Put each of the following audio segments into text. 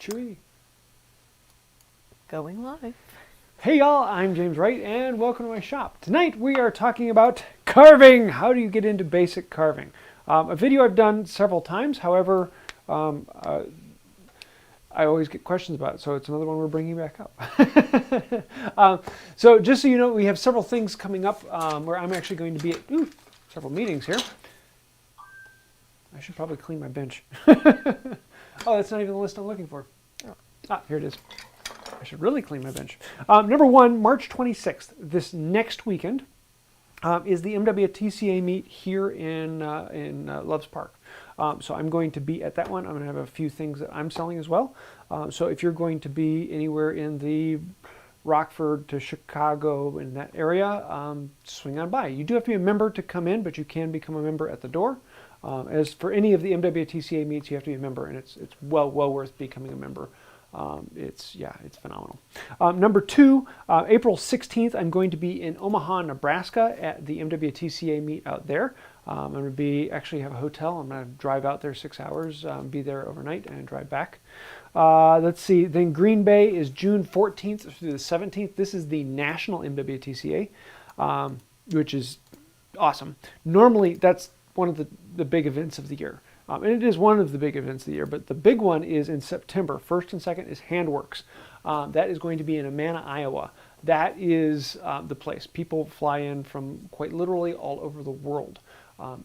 Chewy. Going live. Hey y'all, I'm James Wright and welcome to my shop. Tonight we are talking about carving. How do you get into basic carving? A video I've done several times, however, I always get questions about it, so it's another one we're bringing back up. So just so you know, we have several things coming up where I'm actually going to be at several meetings here. I should probably clean my bench. Oh, that's not even the list I'm looking for. Ah, here it is. I should really clean my bench. Number one, March 26th, this next weekend, is the MWTCA meet here in Loves Park. So I'm going to be at that one. I'm going to have a few things that I'm selling as well. So if you're going to be anywhere in the Rockford to Chicago in that area, swing on by. You do have to be a member to come in, but you can become a member at the door. As for any of the MWTCA meets, you have to be a member, and it's well worth becoming a member. It's phenomenal. Number two, April 16th, I'm going to be in Omaha, Nebraska at the MWTCA meet out there. I'm going to actually have a hotel. I'm going to drive out there 6 hours, be there overnight, and drive back. Let's see, then Green Bay is June 14th through the 17th. This is the National MWTCA, which is awesome. Normally, that's one of the big events of the year. And it is one of the big events of the year, but the big one is in September. First and second is Handworks. That is going to be in Amana, Iowa. That is the place. People fly in from quite literally all over the world.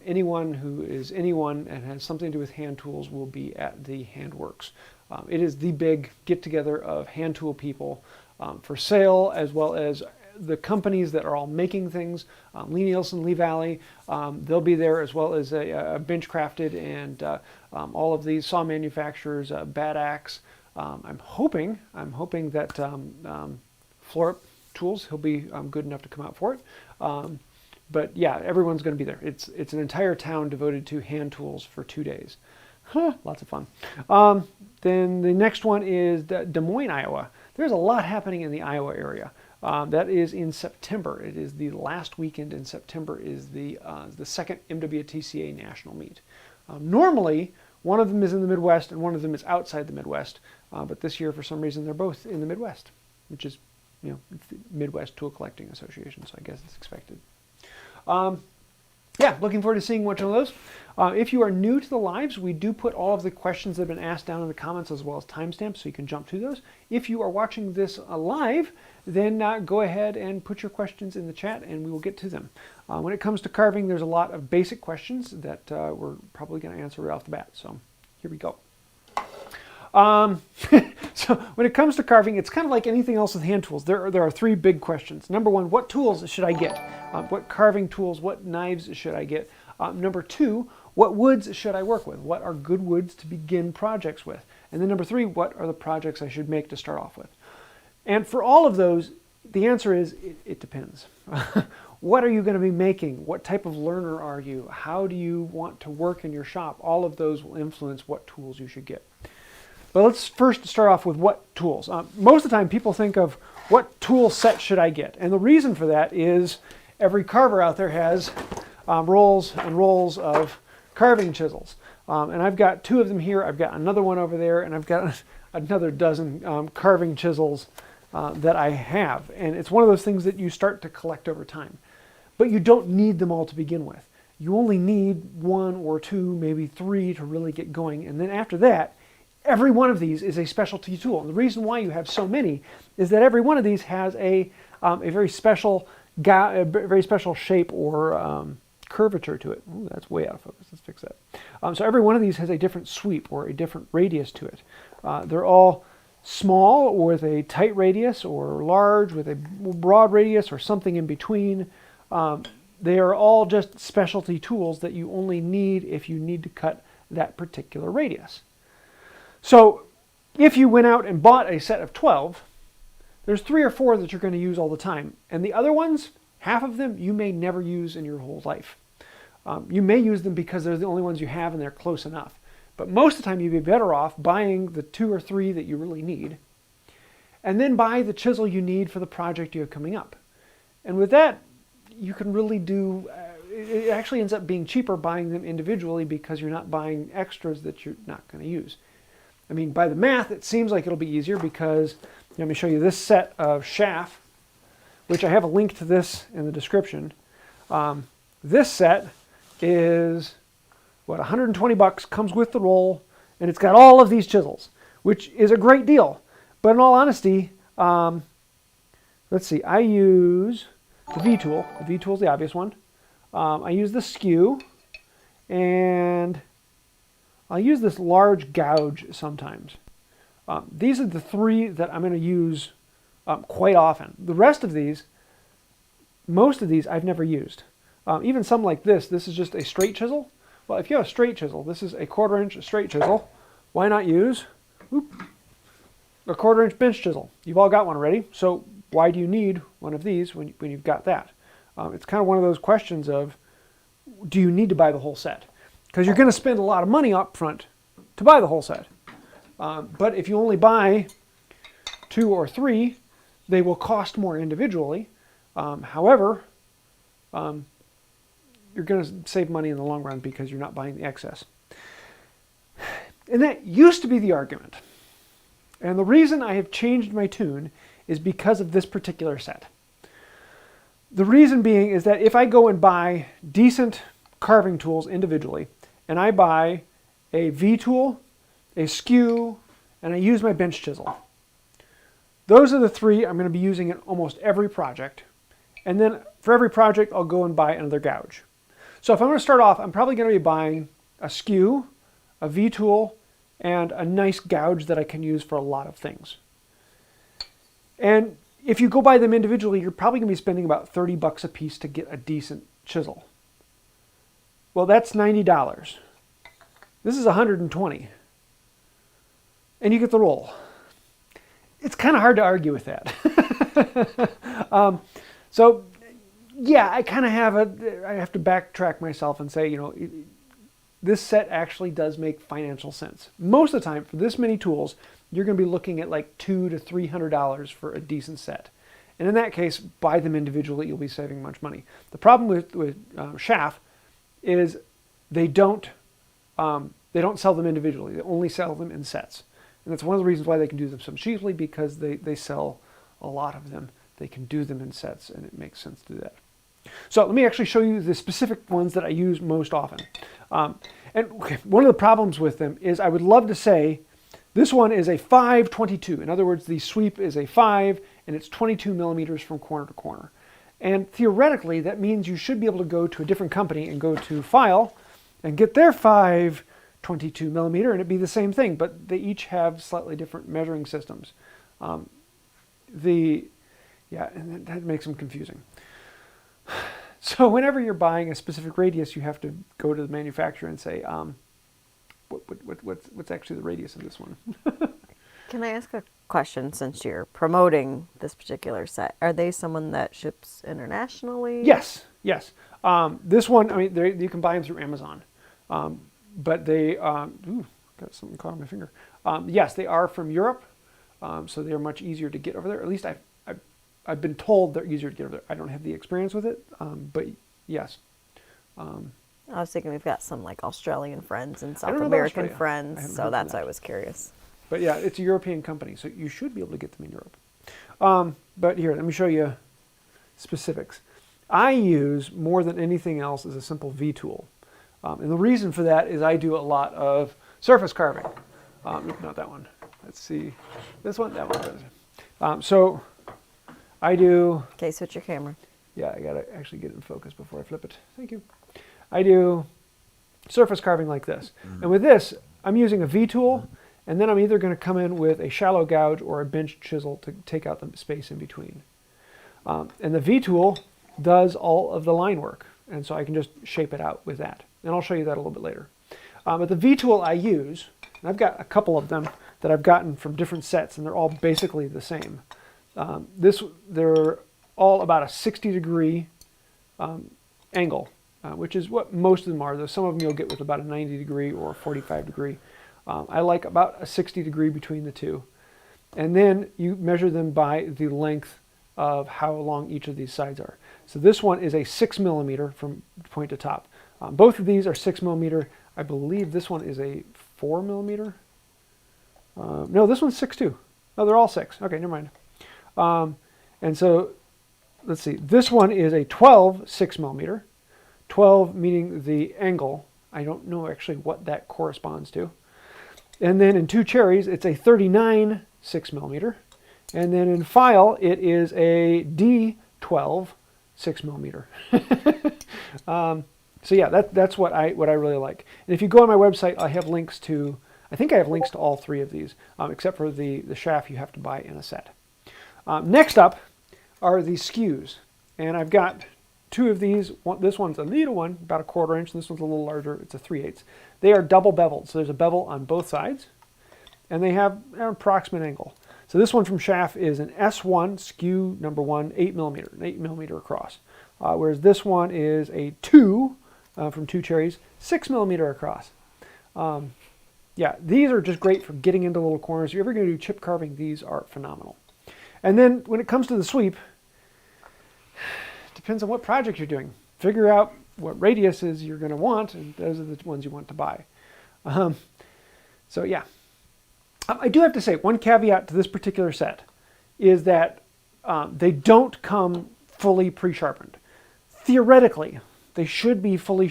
Anyone who is anyone and has something to do with hand tools will be at the Handworks. It is the big get-together of hand tool people for sale, as well as the companies that are all making things. Lee Nielsen, Lee Valley, they'll be there, as well as a Bench Crafted and all of these saw manufacturers, Bad Axe. I'm hoping that Floor Tools, he'll be good enough to come out for it. But yeah, everyone's going to be there. It's an entire town devoted to hand tools for 2 days. Lots of fun. Then the next one is Des Moines, Iowa. There's a lot happening in the Iowa area. That is in September. It is the last weekend in September is the second MWTCA national meet. Normally, one of them is in the Midwest and one of them is outside the Midwest. But this year, for some reason, they're both in the Midwest, which is, it's the Midwest Tool Collecting Association, so I guess it's expected. Yeah, looking forward to seeing which one of those. If you are new to the lives, we do put all of the questions that have been asked down in the comments, as well as timestamps, so you can jump to those. If you are watching this live, then go ahead and put your questions in the chat and we will get to them. When it comes to carving, there's a lot of basic questions that we're probably going to answer right off the bat. So here we go. So when it comes to carving, it's kind of like anything else with hand tools. There are three big questions. Number one, what tools should I get? What carving tools, what knives should I get? Number two, what woods should I work with? What are good woods to begin projects with? And then number three, what are the projects I should make to start off with? And for all of those, the answer is it depends. What are you going to be making? What type of learner are you? How do you want to work in your shop? All of those will influence what tools you should get. But let's first start off with what tools. Most of the time people think of what tool set should I get? And the reason for that is every carver out there has rolls and rolls of carving chisels. And I've got two of them here. I've got another one over there, and I've got another dozen carving chisels that I have. And it's one of those things that you start to collect over time. But you don't need them all to begin with. You only need one or two, maybe three to really get going. And then after that, every one of these is a specialty tool. And the reason why you have so many is that every one of these has a very special shape or curvature to it. Ooh, that's way out of focus. Let's fix that. So every one of these has a different sweep or a different radius to it. They're all small with a tight radius, or large with a broad radius, or something in between. They are all just specialty tools that you only need if you need to cut that particular radius. So if you went out and bought a set of 12, there's 3 or 4 that you're going to use all the time. And the other ones, half of them, you may never use in your whole life. You may use them because they're the only ones you have and they're close enough. But most of the time you'd be better off buying the 2 or 3 that you really need, and then buy the chisel you need for the project you have coming up. And with that, you can really do, it actually ends up being cheaper buying them individually because you're not buying extras that you're not going to use. I mean, by the math, it seems like it'll be easier because, let me show you this set of shaft, which I have a link to this in the description. This set is, what, 120 bucks, comes with the roll, and it's got all of these chisels, which is a great deal. But in all honesty, let's see, I use the V-tool. The V-tool is the obvious one. I use the SKew, and I'll use this large gouge sometimes. These are the three that I'm going to use quite often. The rest of these, most of these I've never used. Even some like this is just a straight chisel. Well, if you have a straight chisel, this is a 1/4 inch straight chisel. Why not use a 1/4 inch bench chisel? You've all got one already, so why do you need one of these when you've got that? It's kind of one of those questions of, do you need to buy the whole set? Because you're going to spend a lot of money up front to buy the whole set. But if you only buy 2 or 3, they will cost more individually. However, you're going to save money in the long run because you're not buying the excess. And that used to be the argument. And the reason I have changed my tune is because of this particular set. The reason being is that if I go and buy decent carving tools individually, and I buy a V-tool, a SKew, and I use my bench chisel, those are the 3 I'm going to be using in almost every project. And then for every project, I'll go and buy another gouge. So if I'm going to start off, I'm probably going to be buying a SKew, a V-tool, and a nice gouge that I can use for a lot of things. And if you go buy them individually, you're probably going to be spending about 30 bucks a piece to get a decent chisel. Well, that's $90. This is 120. And you get the roll. It's kind of hard to argue with that. So, yeah, I kind of I have to backtrack myself and say, this set actually does make financial sense. Most of the time, for this many tools, you're going to be looking at like $200 to $300 for a decent set. And in that case, buy them individually, you'll be saving much money. The problem with shaft is they don't sell them individually. They only sell them in sets. And that's one of the reasons why they can do them so cheaply, because they sell a lot of them. They can do them in sets, and it makes sense to do that. So let me actually show you the specific ones that I use most often. And one of the problems with them is I would love to say this one is a 5/22. In other words, the sweep is a 5, and it's 22 millimeters from corner to corner. And theoretically, that means you should be able to go to a different company and go to File and get their 5/22 millimeter, and it'd be the same thing, but they each have slightly different measuring systems. And that makes them confusing. So whenever you're buying a specific radius, you have to go to the manufacturer and say, what's actually the radius of this one? Can I ask a question, since you're promoting this particular set? Are they someone that ships internationally? Yes. This one, I mean, you can buy them through Amazon. But they, got something caught on my finger. Yes, they are from Europe, so they're much easier to get over there. At least I've been told they're easier to get over there. I don't have the experience with it, but yes. I was thinking we've got some like Australian friends and South American friends, so that's why I was curious. But yeah, it's a European company, so you should be able to get them in Europe. But here, let me show you specifics. I use, more than anything else, is a simple V-tool. And the reason for that is I do a lot of surface carving. Not that one. Let's see. This one, that one. So I do... Okay, switch your camera. Yeah, I got to actually get it in focus before I flip it. Thank you. I do surface carving like this. And with this, I'm using a V-tool, and then I'm either going to come in with a shallow gouge or a bench chisel to take out the space in between. And the V-tool does all of the line work, and so I can just shape it out with that. And I'll show you that a little bit later. But the V-tool I use, and I've got a couple of them that I've gotten from different sets, and they're all basically the same. They're all about a 60-degree angle, which is what most of them are. Though some of them you'll get with about a 90-degree or a 45-degree. I like about a 60-degree between the two. And then you measure them by the length of how long each of these sides are. So this one is a 6 millimeter from point to top. Both of these are 6 millimeter. I believe this one is a 4 millimeter. No, this one's 6 too. No, they're all 6. Okay, never mind. And so, let's see. This one is a 12 6 millimeter. 12 meaning the angle. I don't know actually what that corresponds to. And then in 2 cherries, it's a 39 6 millimeter. And then in file, it is a D12 6 millimeter. So yeah, that's what I really like. And if you go on my website, I have links to, I think I have links to all 3 of these, except for the shaft you have to buy in a set. Next up are the SKews. And I've got 2 of these. This one's a little one, about a 1/4 inch, and this one's a little larger. It's a 3/8. They are double beveled, so there's a bevel on both sides, and they have an approximate angle. So this one from Schaff is an S1 SKew number 1, 8 millimeter, an 8 millimeter across. Whereas this one is a 2 from 2 cherries, 6 millimeter across. Yeah, these are just great for getting into little corners. If you're ever going to do chip carving, these are phenomenal. And then when it comes to the sweep, depends on what project you're doing. Figure out what radiuses you're going to want, and those are the ones you want to buy. So yeah. I do have to say, one caveat to this particular set is that they don't come fully pre-sharpened. Theoretically, they should be fully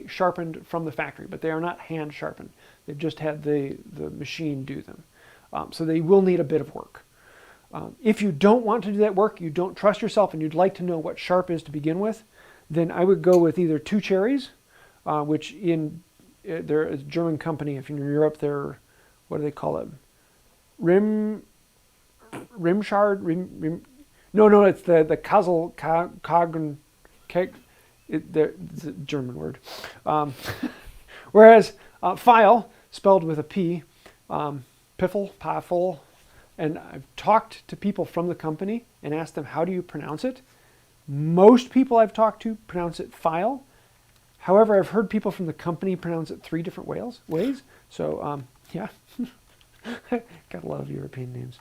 sharpened from the factory, but they are not hand sharpened. They've just had the machine do them. So they will need a bit of work. If you don't want to do that work, you don't trust yourself, and you'd like to know what sharp is to begin with, then I would go with either 2 cherries, which they're a German company. If you're in Europe, they're, what do they call it? Rimshard? No, it's the Kagen, it's a German word. Whereas file, spelled with a P, Piffle, and I've talked to people from the company and asked them, how do you pronounce it? Most people I've talked to pronounce it file. However, I've heard people from the company pronounce it 3 different ways. So, yeah, got a lot of European names.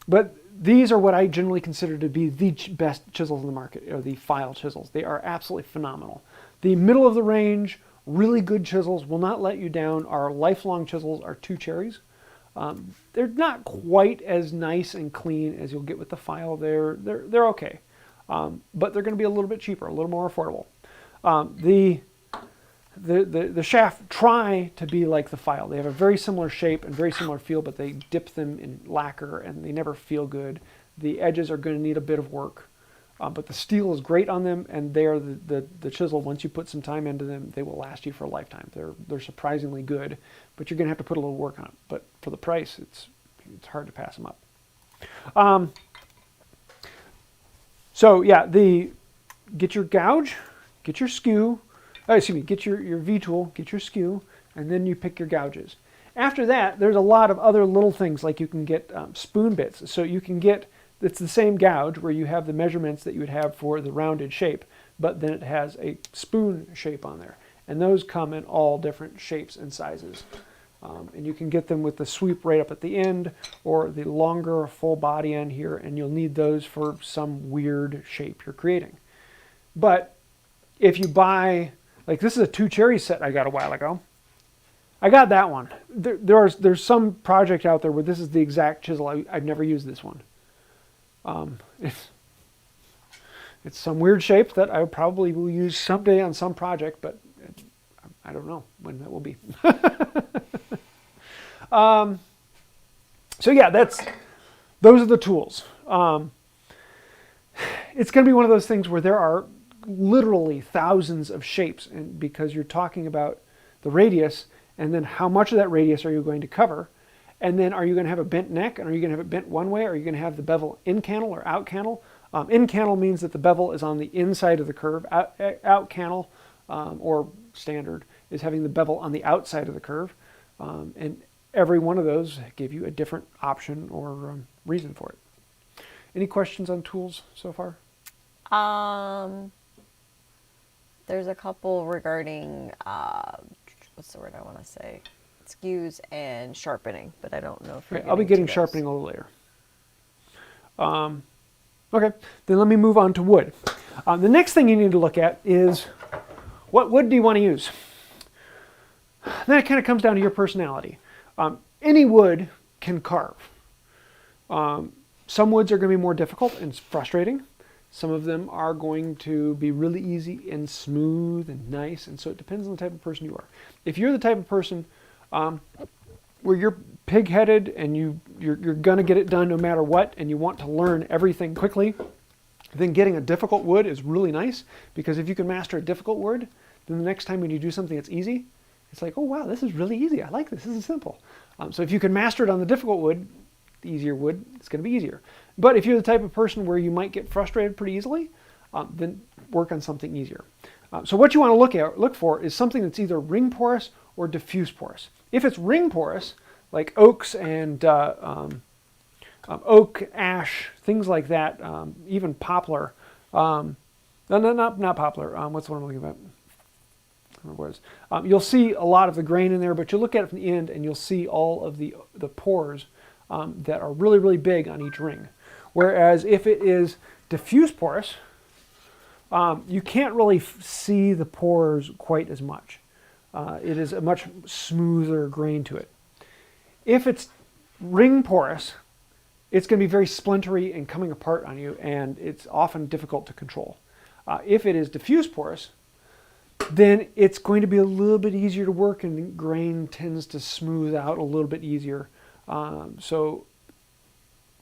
But these are what I generally consider to be the best chisels in the market, or the file chisels. They are absolutely phenomenal. The middle of the range, really good chisels, will not let you down. Our lifelong chisels are 2 cherries. They're not quite as nice and clean as you'll get with the file. They're okay, but they're going to be a little bit cheaper, a little more affordable. The shaft try to be like the file. They have a very similar shape and very similar feel, but they dip them in lacquer and they never feel good. The edges are going to need a bit of work, but the steel is great on them, and they are the chisel. Once you put some time into them, they will last you for a lifetime. They're surprisingly good, but you're going to have to put a little work on it. But for the price, it's hard to pass them up. So yeah, get your gouge, get your SKew, get your V-tool, get your SKew, and then you pick your gouges. After that, there's a lot of other little things, like you can get spoon bits. So you can get, it's the same gouge where you have the measurements that you would have for the rounded shape, but then it has a spoon shape on there. And those come in all different shapes and sizes. And you can get them with the sweep right up at the end, or the longer full body end here, and you'll need those for some weird shape you're creating. But if you buy, like this is a 2 cherry set I got a while ago. I got that one. There's some project out there where this is the exact chisel. I've never used this one. It's some weird shape that I probably will use someday on some project, but I don't know when that will be. So yeah, those are the tools. It's going to be one of those things where there are literally thousands of shapes, and because you're talking about the radius, and then how much of that radius are you going to cover, and then are you going to have a bent neck, and are you going to have it bent one way, or are you going to have the bevel in cantle or out cantle? In cantle means that the bevel is on the inside of the curve. Out cantle, or standard, is having the bevel on the outside of the curve, and every one of those give you a different option or reason for it. Any questions on tools so far? There's a couple regarding, what's the word I want to say? Skews and sharpening, but I don't know if you're I'll be getting sharpening a little later. Okay, then let me move on to wood. The next thing you need to look at is, what wood do you want to use? Then it kind of comes down to your personality. Any wood can carve. Some woods are going to be more difficult and frustrating. Some of them are going to be really easy and smooth and nice, and so it depends on the type of person you are. If you're the type of person where you're pig-headed and you're going to get it done no matter what, and you want to learn everything quickly, then getting a difficult wood is really nice, because if you can master a difficult wood, then the next time when you do something that's easy, it's like, oh wow, this is really easy. I like this. This is simple. So if you can master it on the difficult wood, the easier wood, it's going to be easier. But if you're the type of person where you might get frustrated pretty easily, then work on something easier. So what you want to look for is something that's either ring porous or diffuse porous. If it's ring porous, like oaks and oak, ash, things like that, even poplar. No, not poplar. What's the one I'm looking at? You'll see a lot of the grain in there, but you look at it from the end and you'll see all of the pores that are really, really big on each ring. Whereas if it is diffuse porous, you can't really see the pores quite as much. It is a much smoother grain to it. If it's ring porous, it's going to be very splintery and coming apart on you, and it's often difficult to control. If it is diffuse porous, then it's going to be a little bit easier to work, and the grain tends to smooth out a little bit easier. So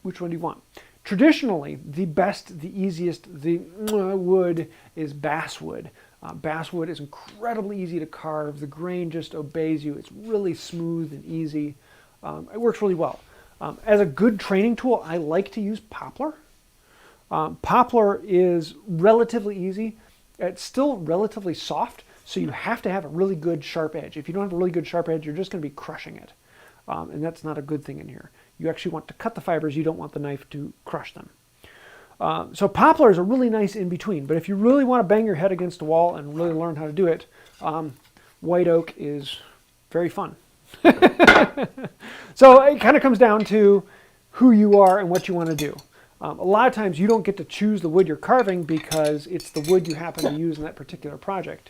which one do you want? Traditionally, the best, the easiest, the wood is basswood. Basswood is incredibly easy to carve. The grain just obeys you. It's really smooth and easy. It works really well. As a good training tool, I like to use poplar. Poplar is relatively easy. It's still relatively soft, so you have to have a really good sharp edge. If you don't have a really good sharp edge, you're just going to be crushing it. And that's not a good thing in here. You actually want to cut the fibers. You don't want the knife to crush them. So poplar is a really nice in-between, but if you really want to bang your head against a wall and really learn how to do it, white oak is very fun. So it kind of comes down to who you are and what you want to do. A lot of times you don't get to choose the wood you're carving because it's the wood you happen to use in that particular project.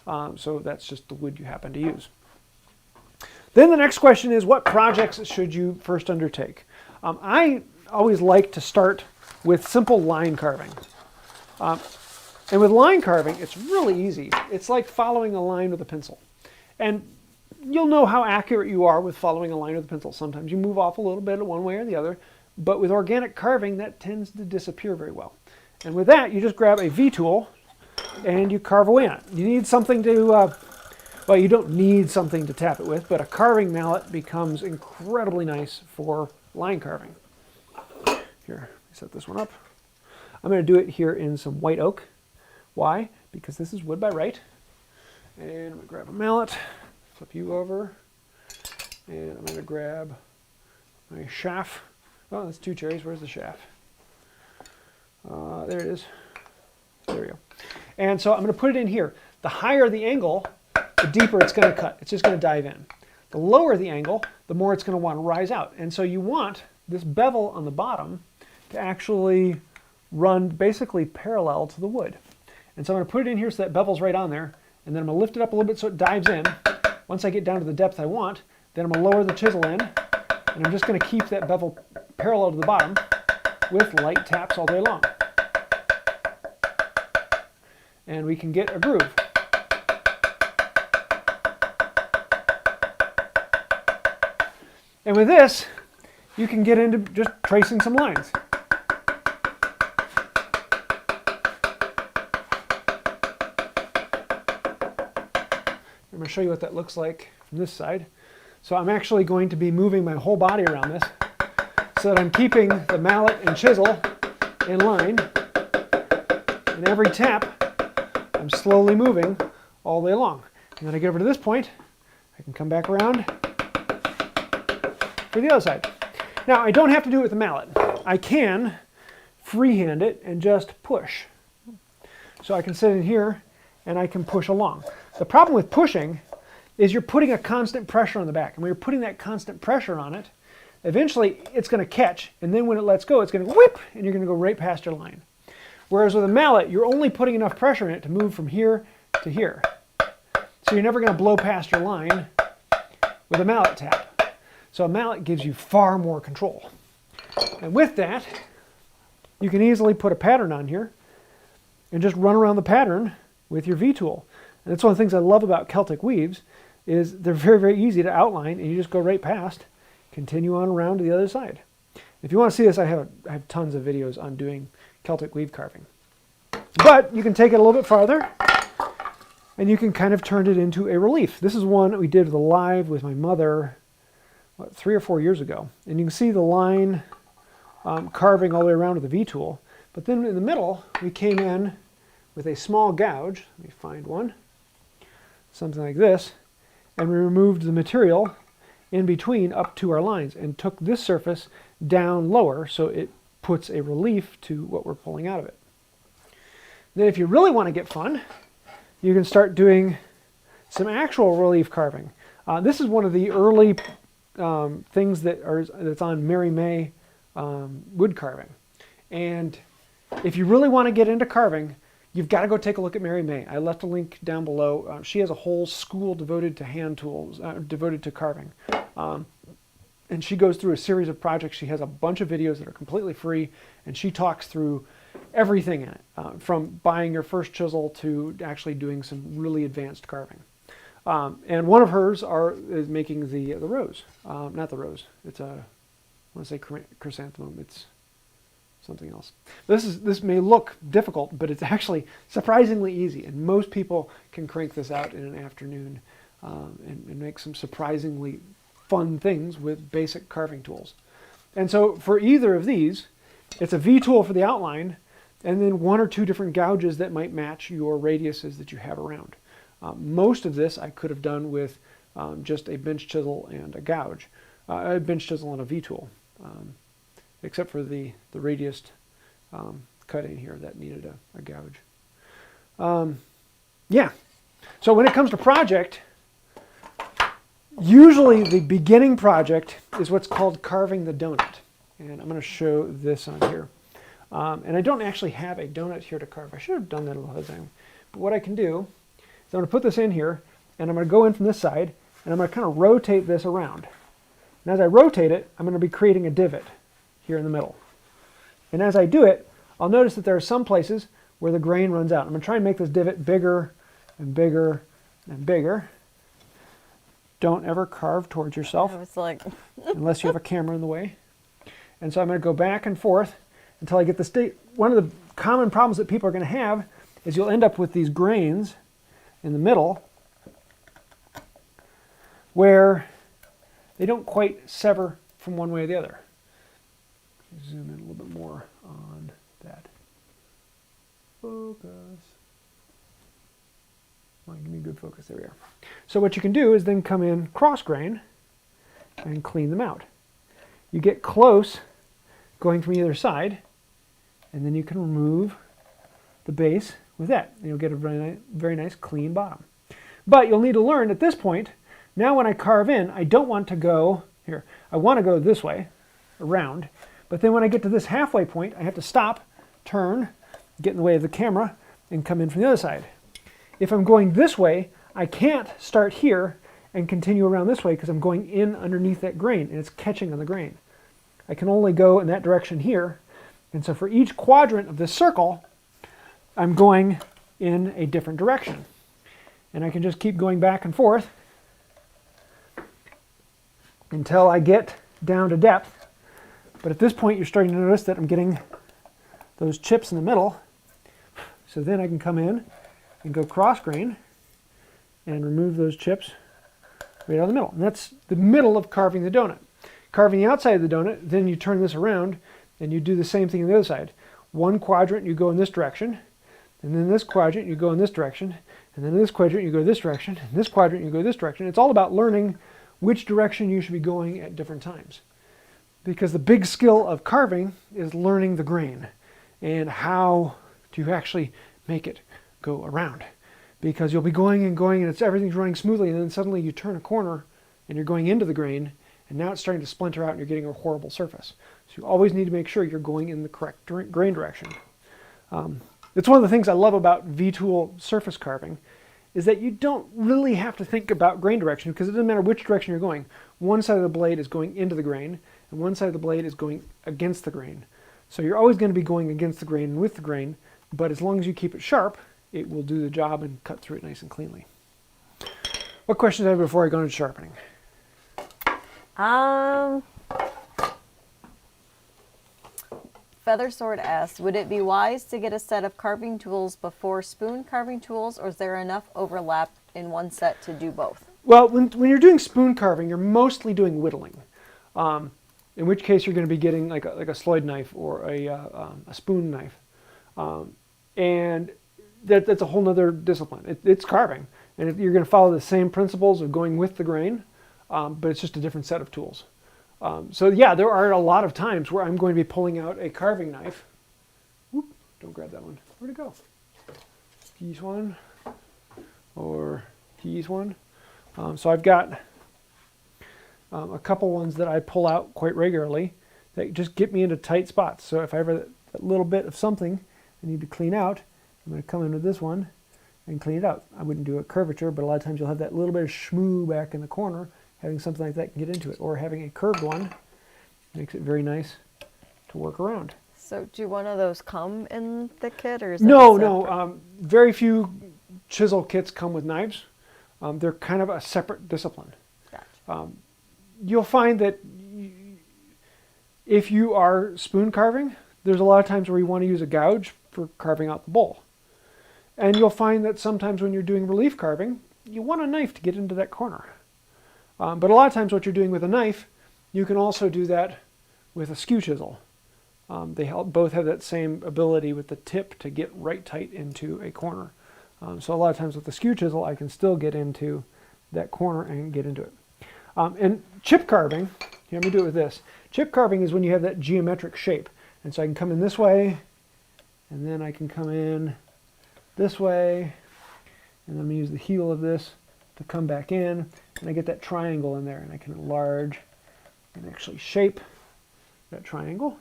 So that's just the wood you happen to use. Then the next question is, what projects should you first undertake? I always like to start with simple line carving. And with line carving, it's really easy. It's like following a line with a pencil. And you'll know how accurate you are with following a line with a pencil. Sometimes you move off a little bit one way or the other, but with organic carving, that tends to disappear very well. And with that, you just grab a V-tool and you carve away on it. You need something to, well, you don't need something to tap it with, but a carving mallet becomes incredibly nice for line carving. Here, set this one up. I'm going to do it here in some white oak. Why? Because this is wood by right. And I'm going to grab a mallet, flip you over, and I'm going to grab my shaft. Oh, that's two cherries. Where's the shaft? There it is. There we go. And so I'm going to put it in here. The higher the angle, the deeper it's going to cut. It's just going to dive in. The lower the angle, the more it's going to want to rise out. And so you want this bevel on the bottom to actually run basically parallel to the wood. And so I'm going to put it in here so that bevel's right on there. And then I'm going to lift it up a little bit so it dives in. Once I get down to the depth I want, then I'm going to lower the chisel in. And I'm just going to keep that bevel parallel to the bottom with light taps all day long. And we can get a groove. And with this, you can get into just tracing some lines. I'm going to show you what that looks like from this side. So I'm actually going to be moving my whole body around this so that I'm keeping the mallet and chisel in line. And every tap, I'm slowly moving all the way along. And then I get over to this point, I can come back around for the other side. Now, I don't have to do it with the mallet. I can freehand it and just push. So I can sit in here and I can push along. The problem with pushing is you're putting a constant pressure on the back. And when you're putting that constant pressure on it, eventually it's going to catch. And then when it lets go, it's going to whip, and you're going to go right past your line. Whereas with a mallet, you're only putting enough pressure in it to move from here to here. So you're never going to blow past your line with a mallet tap. So a mallet gives you far more control. And with that, you can easily put a pattern on here and just run around the pattern with your V-tool. And that's one of the things I love about Celtic weaves is they're very, very easy to outline, and you just go right past, continue on around to the other side. If you want to see this, I have tons of videos on doing Celtic weave carving. But you can take it a little bit farther, and you can kind of turn it into a relief. This is one that we did live with my mother, what, 3 or 4 years ago. And you can see the line carving all the way around with the V-tool. But then in the middle, we came in with a small gouge. Let me find one. Something like this. And we removed the material in between up to our lines and took this surface down lower so it puts a relief to what we're pulling out of it. Then if you really want to get fun, you can start doing some actual relief carving. This is one of the early things that's on Mary May wood carving. And if you really want to get into carving, you've got to go take a look at Mary May. I left a link down below. She has a whole school devoted to hand tools, devoted to carving. And she goes through a series of projects. She has a bunch of videos that are completely free, and she talks through everything in it, from buying your first chisel to actually doing some really advanced carving. And one of hers is making the rose. Not the rose. It's a, I want to say chrysanthemum. It's something else. This may look difficult, but it's actually surprisingly easy, and most people can crank this out in an afternoon and make some surprisingly fun things with basic carving tools. And so for either of these, it's a V-tool for the outline, and then 1 or 2 different gouges that might match your radiuses that you have around. Most of this I could have done with just a bench chisel and a gouge, a bench chisel and a V-tool. Except for the radius cut in here that needed a gouge. Yeah, so when it comes to project, usually the beginning project is what's called carving the donut. And I'm going to show this on here. And I don't actually have a donut here to carve. I should have done that a little time. But what I can do is I'm going to put this in here, and I'm going to go in from this side, and I'm going to kind of rotate this around. And as I rotate it, I'm going to be creating a divot here in the middle. And as I do it, I'll notice that there are some places where the grain runs out. I'm going to try and make this divot bigger and bigger and bigger. Don't ever carve towards yourself. It's like unless you have a camera in the way. And so I'm going to go back and forth until I get the state. One of the common problems that people are going to have is you'll end up with these grains in the middle where they don't quite sever from one way or the other. Zoom in a little bit more on that. Focus. Come on, give me a good focus. There we are. So what you can do is then come in cross grain and clean them out. You get close going from either side, and then you can remove the base with that. And you'll get a very nice clean bottom. But you'll need to learn at this point, now when I carve in, I don't want to go here. I want to go this way, around. But then when I get to this halfway point, I have to stop, turn, get in the way of the camera, and come in from the other side. If I'm going this way, I can't start here and continue around this way because I'm going in underneath that grain and it's catching on the grain. I can only go in that direction here. And so for each quadrant of this circle, I'm going in a different direction. And I can just keep going back and forth until I get down to depth. But at this point, you're starting to notice that I'm getting those chips in the middle. So then I can come in and go cross grain and remove those chips right out of the middle. And that's the middle of carving the donut. Carving the outside of the donut, then you turn this around and you do the same thing on the other side. One quadrant, you go in this direction. And then this quadrant, you go in this direction. And then in this quadrant, you go this direction. And this quadrant, you go this direction. It's all about learning which direction you should be going at different times. Because the big skill of carving is learning the grain and how to actually make it go around. Because you'll be going and going and everything's running smoothly, and then suddenly you turn a corner and you're going into the grain, and now it's starting to splinter out and you're getting a horrible surface. So you always need to make sure you're going in the correct grain direction. It's one of the things I love about V-tool surface carving is that you don't really have to think about grain direction because it doesn't matter which direction you're going. One side of the blade is going into the grain, and one side of the blade is going against the grain. So you're always going to be going against the grain and with the grain, but as long as you keep it sharp, it will do the job and cut through it nice and cleanly. What questions do I have before I go into sharpening? Feather Sword asks, would it be wise to get a set of carving tools before spoon carving tools, or is there enough overlap in one set to do both? Well, when you're doing spoon carving, you're mostly doing whittling, in which case you're going to be getting like a sloyd knife or a spoon knife, and that's a whole nother discipline. It's carving, and you're going to follow the same principles of going with the grain, but it's just a different set of tools. So yeah, there are a lot of times where I'm going to be pulling out a carving knife. Whoop, don't grab that one. Where'd it go? Keys one or keys one. So I've got a couple ones that I pull out quite regularly that just get me into tight spots. So if I ever that little bit of something I need to clean out, I'm going to come in with this one and clean it out. I wouldn't do a curvature, but a lot of times you'll have that little bit of schmoo back in the corner. Having something like that can get into it, or having a curved one makes it very nice to work around. So do one of those come in the kit, or is no? Very few chisel kits come with knives. They're kind of a separate discipline. Gotcha. You'll find that if you are spoon carving, there's a lot of times where you want to use a gouge for carving out the bowl. And you'll find that sometimes when you're doing relief carving, you want a knife to get into that corner. But a lot of times what you're doing with a knife, you can also do that with a skew chisel. They both have that same ability with the tip to get right tight into a corner. So a lot of times with the skew chisel, I can still get into that corner and get into it. And chip carving, here, let me do it with this. Chip carving is when you have that geometric shape. And so I can come in this way, and then I can come in this way, and I'm going to use the heel of this to come back in, and I get that triangle in there, and I can enlarge and actually shape that triangle.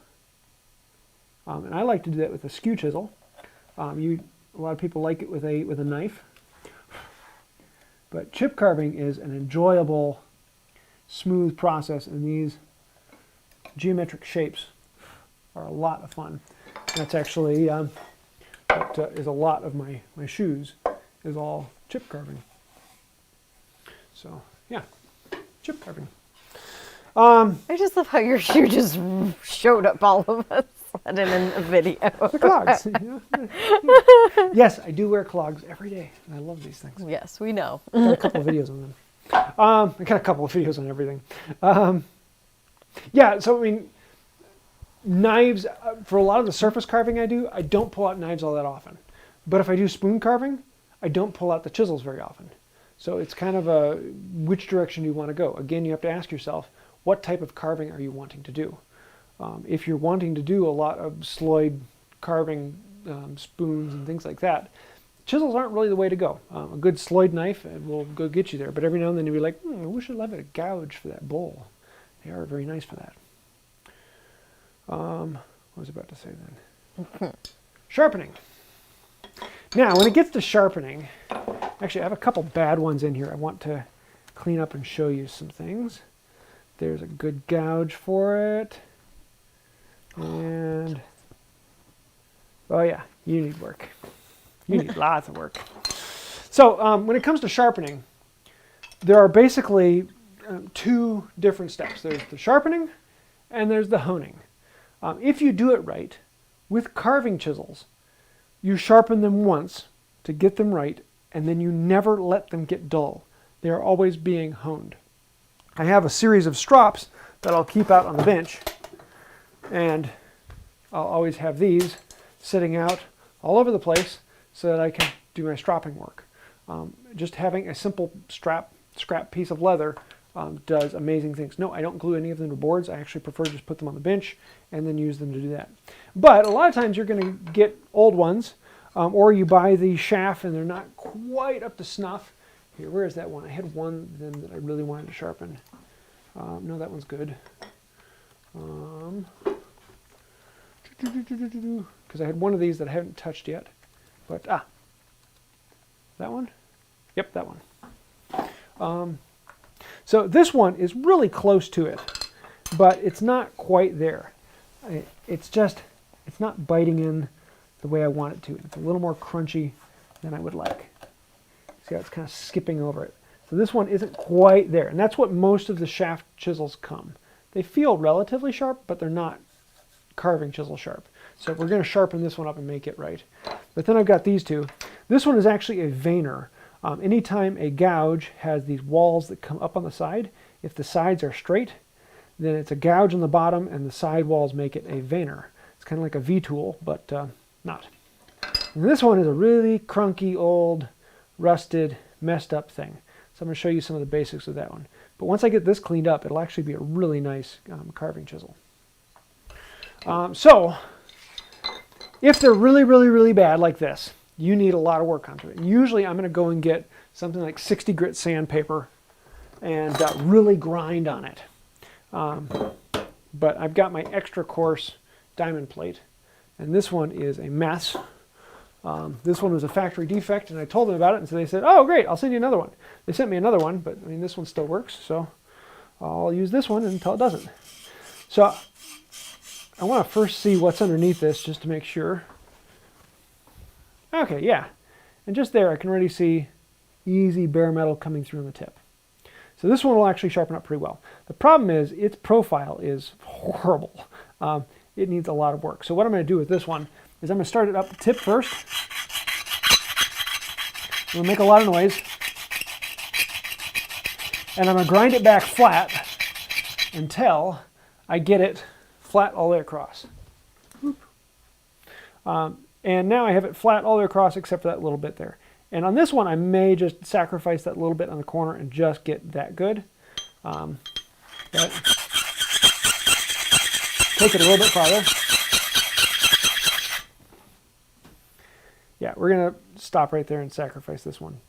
And I like to do that with a skew chisel. A lot of people like it with a knife. But chip carving is an enjoyable, smooth process, and these geometric shapes are a lot of fun. That's actually what is a lot of my shoes, is all chip carving. So yeah, chip carving. I just love how your shoe just showed up all of a sudden in the video. The clogs. Yes, I do wear clogs every day, and I love these things. Yes, we know. I got a couple of videos on them. I got a couple of videos on everything. Yeah, so I mean, knives, for a lot of the surface carving I do, I don't pull out knives all that often. But if I do spoon carving, I don't pull out the chisels very often. So it's kind of a which direction you want to go. Again, you have to ask yourself, what type of carving are you wanting to do? If you're wanting to do a lot of sloyd carving, spoons and things like that, chisels aren't really the way to go. A good sloyd knife will go get you there, but every now and then you'll be like, I wish I'd have a gouge for that bowl. They are very nice for that. What was I about to say then? Sharpening. Now, when it gets to sharpening, actually I have a couple bad ones in here. I want to clean up and show you some things. There's a good gouge for it. And, oh yeah, you need work. You need lots of work. So when it comes to sharpening, there are basically two different steps. There's the sharpening and there's the honing. If you do it right, with carving chisels, you sharpen them once to get them right, and then you never let them get dull. They are always being honed. I have a series of strops that I'll keep out on the bench, and I'll always have these sitting out all over the place so that I can do my stropping work. Just having a simple scrap piece of leather does amazing things. No, I don't glue any of them to boards. I actually prefer to just put them on the bench and then use them to do that. But a lot of times you're going to get old ones, or you buy the shaft and they're not quite up to snuff. Here, where is that one? I had one then that I really wanted to sharpen. No, that one's good. Because I had one of these that I haven't touched yet. But, that one? Yep, that one. So this one is really close to it, but it's not quite there. It's not biting in the way I want it to. It's a little more crunchy than I would like. See how it's kind of skipping over it. So this one isn't quite there, and that's what most of the shaft chisels come. They feel relatively sharp, but they're not carving chisel sharp. So we're going to sharpen this one up and make it right. But then I've got these two. This one is actually a veiner. Anytime a gouge has these walls that come up on the side, if the sides are straight, then it's a gouge on the bottom and the side walls make it a veiner. It's kind of like a V-tool, but not. And this one is a really crunky, old, rusted, messed up thing. So I'm going to show you some of the basics of that one. But once I get this cleaned up, it'll actually be a really nice carving chisel. So if they're really, really, really bad like this, you need a lot of work onto it. And usually I'm going to go and get something like 60 grit sandpaper and really grind on it. But I've got my extra coarse diamond plate, and this one is a mess. This one was a factory defect, and I told them about it, and so they said, oh great, I'll send you another one. They sent me another one, but I mean this one still works, so I'll use this one until it doesn't. So I want to first see what's underneath this just to make sure. Okay, yeah. And just there I can already see easy bare metal coming through on the tip. So this one will actually sharpen up pretty well. The problem is its profile is horrible. It needs a lot of work. So what I'm going to do with this one is I'm going to start it up the tip first. It'll make a lot of noise. And I'm going to grind it back flat until I get it flat all the way across. And now I have it flat all the way across except for that little bit there. And on this one, I may just sacrifice that little bit on the corner and just get that good. But take it a little bit farther. Yeah, we're going to stop right there and sacrifice this one.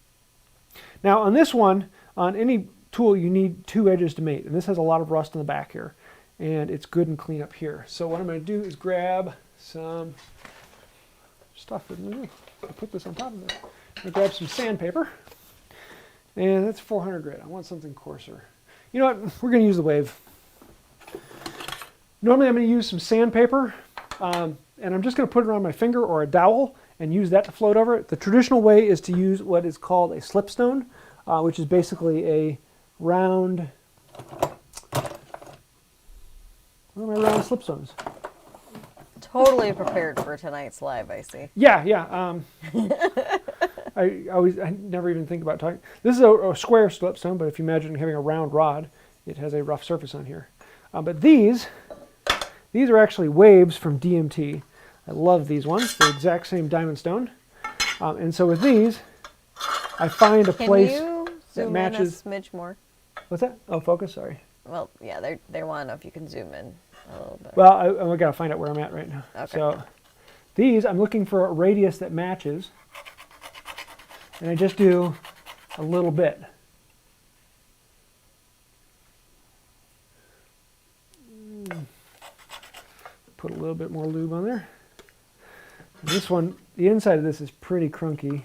Now on this one, on any tool, you need two edges to mate. And this has a lot of rust on the back here. And it's good and clean up here. So what I'm going to do is grab some stuff. I'll put this on top of this. I'm going to grab some sandpaper. And that's 400 grit. I want something coarser. You know what? We're going to use the wave. Normally I'm going to use some sandpaper. And I'm just going to put it around my finger or a dowel and use that to float over it. The traditional way is to use what is called a slipstone, which is basically a round... What are my round slipstones? Totally prepared for tonight's live, I see. Yeah, yeah. I never even think about talking. This is a square slipstone, but if you imagine having a round rod, it has a rough surface on here. But these are actually waves from DMT. I love these ones. They're the exact same diamond stone. And so with these, I find a place that matches. In a smidge more? What's that? Oh, focus. Sorry. Well, yeah, they want to know if you can zoom in a little bit. Well, I got to find out where I'm at right now. Okay. So these, I'm looking for a radius that matches. And I just do a little bit. Put a little bit more lube on there. This one, the inside of this is pretty crunky.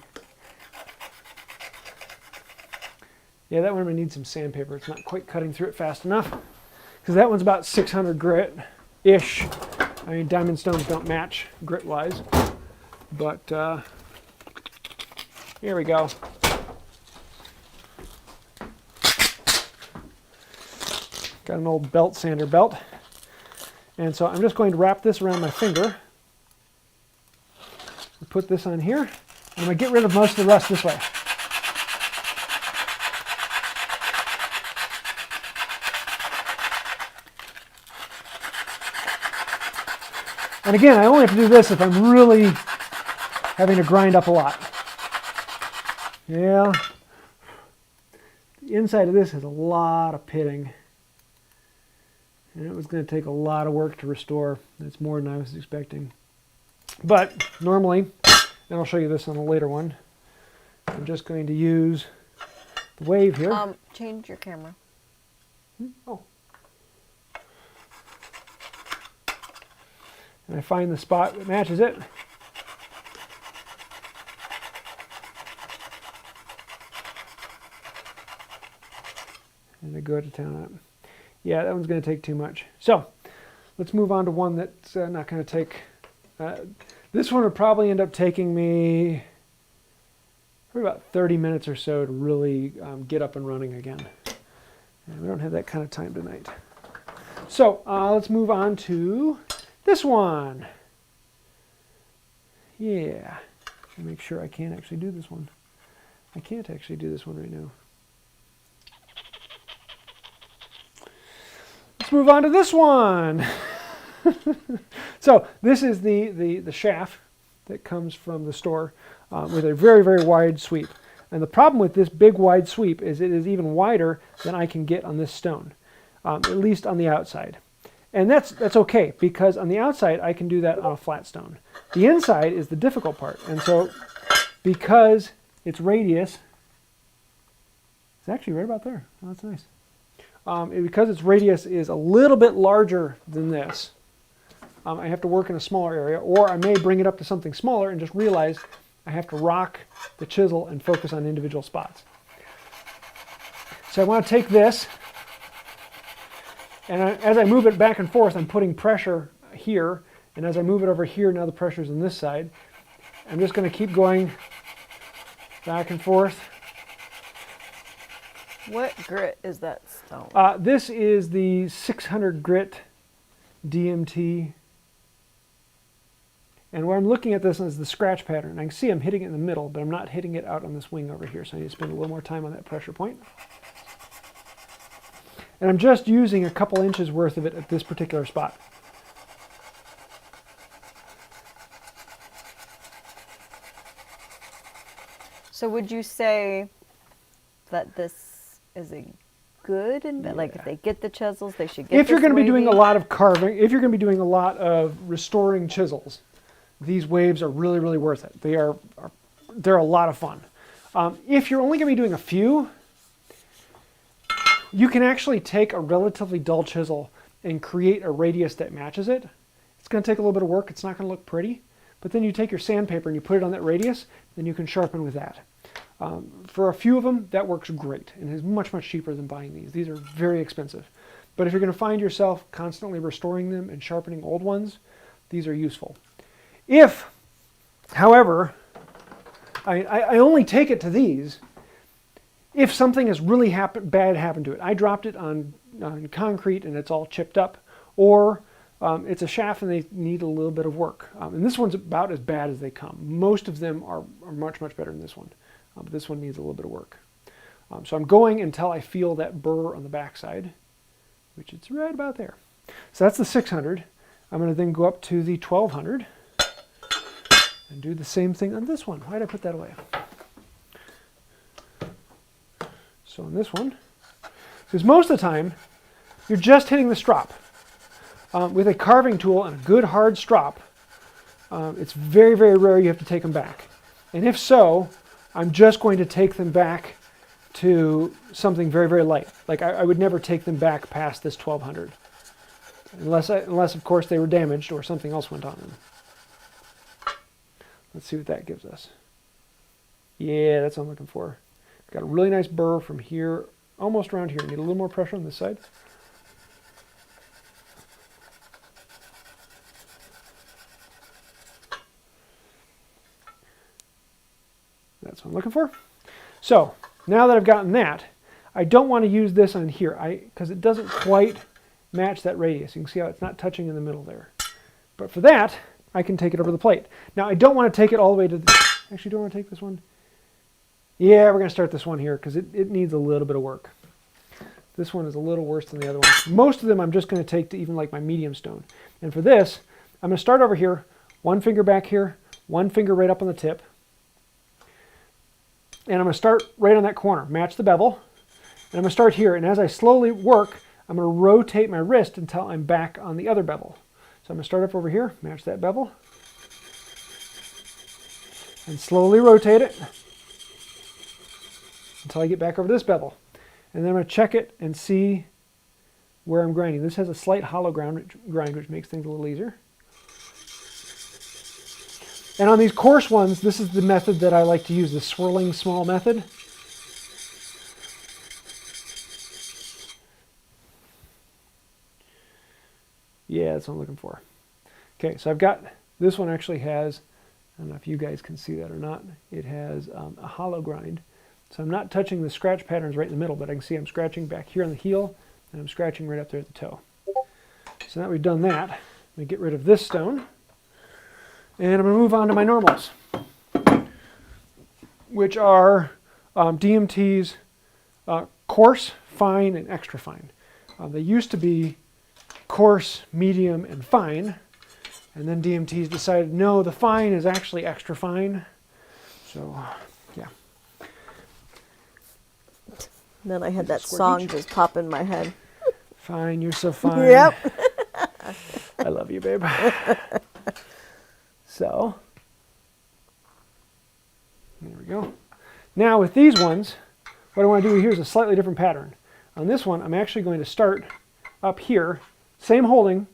Yeah, that one I'm going to need some sandpaper. It's not quite cutting through it fast enough. Because that one's about 600 grit-ish. I mean, diamond stones don't match grit-wise. But here we go. Got an old belt sander belt. And so I'm just going to wrap this around my finger. Put this on here. And I'm going to get rid of most of the rust this way. And again, I only have to do this if I'm really having to grind up a lot. Yeah. The inside of this has a lot of pitting. And it was going to take a lot of work to restore. That's more than I was expecting. But normally, and I'll show you this on a later one, I'm just going to use the wave here. Change your camera. Oh. And I find the spot that matches it. go to town on it. Yeah, that one's going to take too much. So let's move on to one that's not going to take... this one would probably end up taking me probably about 30 minutes or so to really get up and running again. And we don't have that kind of time tonight. So let's move on to this one. Yeah. Make sure I can actually do this one. I can't actually do this one right now. Let's move on to this one. So this is the shaft that comes from the store with a very, very wide sweep. And the problem with this big wide sweep is it is even wider than I can get on this stone, at least on the outside. And that's okay, because on the outside I can do that on a flat stone. The inside is the difficult part. And so because its radius, it's actually right about there. Oh, that's nice. Because its radius is a little bit larger than this, I have to work in a smaller area, or I may bring it up to something smaller and just realize I have to rock the chisel and focus on individual spots. So I want to take this, and as I move it back and forth, I'm putting pressure here, and as I move it over here, now the pressure's on this side. I'm just going to keep going back and forth. What grit is that stone? This is the 600 grit DMT. And where I'm looking at this is the scratch pattern. I can see I'm hitting it in the middle, but I'm not hitting it out on this wing over here, so I need to spend a little more time on that pressure point. And I'm just using a couple inches worth of it at this particular spot. So would you say that this is a good investment? Like if they get the chisels, they should get If you're going to be doing a wavy? lot of carving, if you're going to be doing a lot of restoring chisels, these waves are really, really worth it. They're a lot of fun. If you're only going to be doing a few, you can actually take a relatively dull chisel and create a radius that matches it. It's going to take a little bit of work. It's not going to look pretty. But then you take your sandpaper and you put it on that radius, then you can sharpen with that. For a few of them, that works great and is much, much cheaper than buying these. These are very expensive. But if you're going to find yourself constantly restoring them and sharpening old ones, these are useful. If, however, I only take it to these if something has really bad happened to it. I dropped it on concrete and it's all chipped up, or it's a shaft and they need a little bit of work. And this one's about as bad as they come. Most of them are much, much better than this one. But this one needs a little bit of work. So I'm going until I feel that burr on the backside, which it's right about there. So that's the 600. I'm going to then go up to the 1200 and do the same thing on this one. Why did I put that away? So on this one, because most of the time, you're just hitting the strop. With a carving tool and a good hard strop, it's very, very rare you have to take them back. And if so, I'm just going to take them back to something very, very light. Like I would never take them back past this 1200. Unless of course they were damaged or something else went on them. Let's see what that gives us. Yeah, that's what I'm looking for. Got a really nice burr from here, almost around here. Need a little more pressure on this side. That's what I'm looking for. So now that I've gotten that, I don't want to use this on here because it doesn't quite match that radius. You can see how it's not touching in the middle there. But for that, I can take it over the plate. Now I don't want to take it all the way to the... Actually, do I want to take this one? Yeah, we're going to start this one here because it needs a little bit of work. This one is a little worse than the other one. Most of them I'm just going to take to even like my medium stone. And for this, I'm going to start over here, one finger back here, one finger right up on the tip. And I'm going to start right on that corner, match the bevel. And I'm going to start here. And as I slowly work, I'm going to rotate my wrist until I'm back on the other bevel. So I'm going to start up over here, match that bevel. And slowly rotate it until I get back over this bevel. And then I'm going to check it and see where I'm grinding. This has a slight hollow grind, which makes things a little easier. And on these coarse ones, this is the method that I like to use, the swirling small method. Yeah, that's what I'm looking for. Okay, so I've got, this one actually has, I don't know if you guys can see that or not, it has a hollow grind. So I'm not touching the scratch patterns right in the middle, but I can see I'm scratching back here on the heel, and I'm scratching right up there at the toe. So now we've done that, I'm going to get rid of this stone, and I'm going to move on to my normals, which are DMT's coarse, fine, and extra fine. They used to be coarse, medium, and fine, and then DMT's decided, no, the fine is actually extra fine. So, yeah. Then I had that song just pop in my head. Fine, you're so fine. Yep. I love you, babe. So, there we go. Now with these ones, what I want to do here is a slightly different pattern. On this one, I'm actually going to start up here, same holding,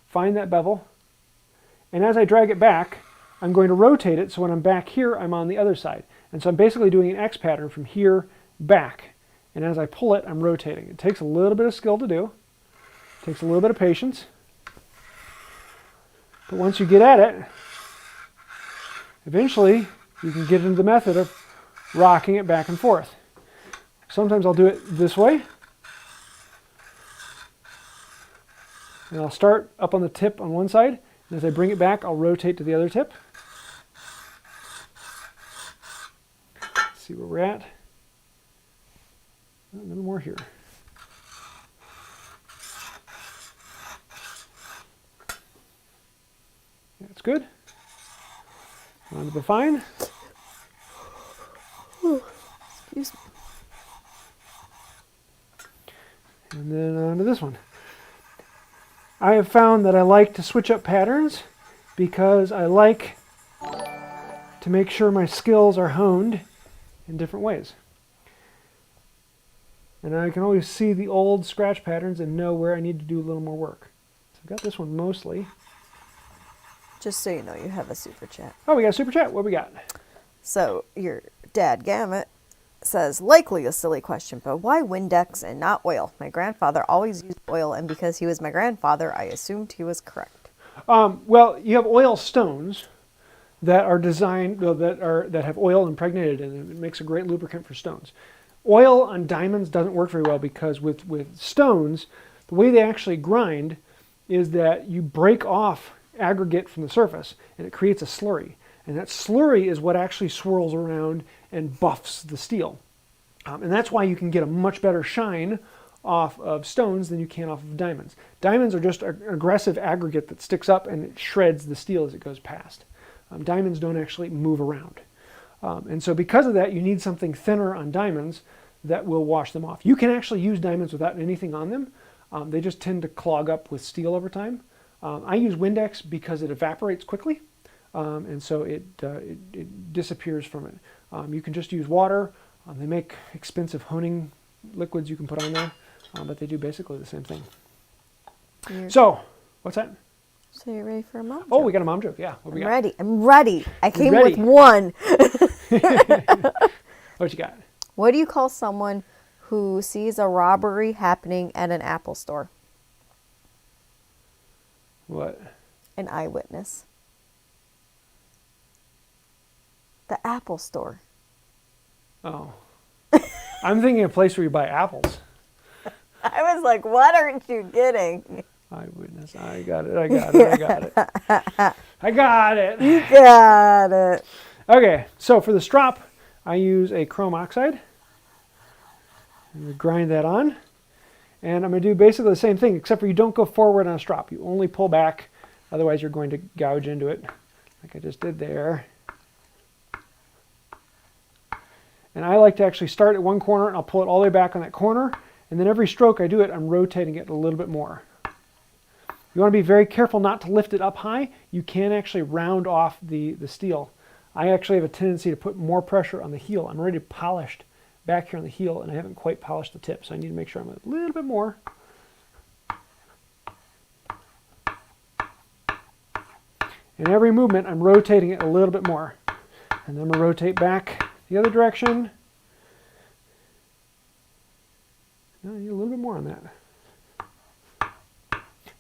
find that bevel, and as I drag it back, I'm going to rotate it so when I'm back here, I'm on the other side. And so I'm basically doing an X pattern from here back. And as I pull it, I'm rotating. It takes a little bit of skill to do. It takes a little bit of patience. But once you get at it, eventually you can get into the method of rocking it back and forth. Sometimes I'll do it this way. And I'll start up on the tip on one side. And as I bring it back, I'll rotate to the other tip. Let's see where we're at. A little more here. That's good. On to the fine. Ooh, excuse me. And then on to this one. I have found that I like to switch up patterns because I like to make sure my skills are honed in different ways. And I can always see the old scratch patterns and know where I need to do a little more work. So I've got this one mostly. Just so you know, you have a super chat. Oh, we got a super chat. What do we got? So your dad, Gamet, says, likely a silly question, but why Windex and not oil? My grandfather always used oil, and because he was my grandfather, I assumed he was correct. Well, you have oil stones that are designed, that have oil impregnated in them. It makes a great lubricant for stones. Oil on diamonds doesn't work very well because with stones, the way they actually grind is that you break off aggregate from the surface and it creates a slurry. And that slurry is what actually swirls around and buffs the steel. And that's why you can get a much better shine off of stones than you can off of diamonds. Diamonds are just an aggressive aggregate that sticks up and it shreds the steel as it goes past. Diamonds don't actually move around. And so because of that, you need something thinner on diamonds that will wash them off. You can actually use diamonds without anything on them. They just tend to clog up with steel over time. I use Windex because it evaporates quickly, and so it disappears from it. You can just use water. They make expensive honing liquids you can put on there, but they do basically the same thing. So, what's that? So you're ready for a mom joke? Oh, we got a mom joke, yeah. What we got? Ready. I'm ready. I came ready. with one. What you got? What do you call someone who sees a robbery happening at an Apple store? What? An eyewitness. The Apple store. Oh. I'm thinking a place where you buy apples. I was like, what aren't you getting? Eyewitness. I got it. I got it. I got it. I got it. You got it. Okay, so for the strop, I use a chrome oxide. I'm going to grind that on. And I'm going to do basically the same thing, except for you don't go forward on a strop. You only pull back, otherwise you're going to gouge into it, like I just did there. And I like to actually start at one corner, and I'll pull it all the way back on that corner. And then every stroke I do it, I'm rotating it a little bit more. You want to be very careful not to lift it up high. You can actually round off the steel. I actually have a tendency to put more pressure on the heel. I'm already polished back here on the heel, and I haven't quite polished the tip, so I need to make sure I'm a little bit more. And every movement, I'm rotating it a little bit more. And then I'm going to rotate back the other direction. No, I need a little bit more on that.